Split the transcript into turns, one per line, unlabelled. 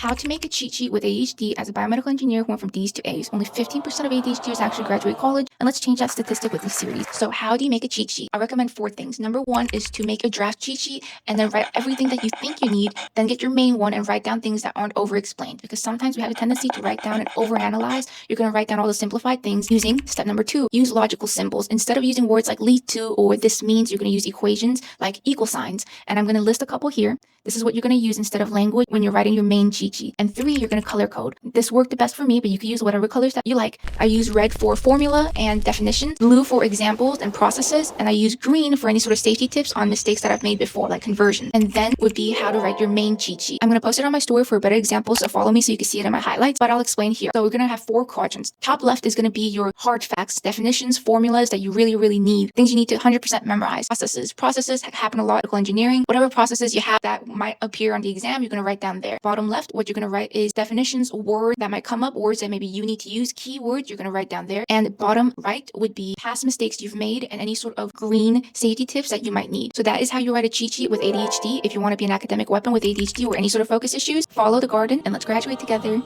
How to make a cheat sheet with ADHD. As a biomedical engineer who went from D's to A's, only 15% of ADHDers actually graduate college, and let's change that statistic with this series. So how do you make a cheat sheet? I recommend 4 things. Number 1 is to make a draft cheat sheet and then write everything that you think you need, then get your main one and write down things that aren't over-explained, because sometimes we have a tendency to write down and overanalyze. You're going to write down all the simplified things using step number 2. Use logical symbols. Instead of using words like lead to or this means, you're going to use equations like equal signs, and I'm going to list a couple here. This is what you're going to use instead of language when you're writing your main cheat sheet. And 3, you're going to color code. This worked the best for me, but you can use whatever colors that you like. I use red for formula and definitions, blue for examples and processes, and I use green for any sort of safety tips on mistakes that I've made before, like conversion. And then would be how to write your main cheat sheet. I'm going to post it on my story for a better example, so follow me so you can see it in my highlights, but I'll explain here. So we're going to have 4 quadrants. Top left is going to be your hard facts, definitions, formulas that you really need, things you need to 100% memorize. Processes happen a lot in electrical engineering. Whatever processes you have that might appear on the exam, you're going to write down there. Bottom left, what you're going to write is definitions, words that might come up, words that maybe you need to use, keywords you're going to write down there. And bottom right would be past mistakes you've made and any sort of green safety tips that you might need. So that is how you write a cheat sheet with ADHD. If you want to be an academic weapon with ADHD or any sort of focus issues, follow the garden and let's graduate together.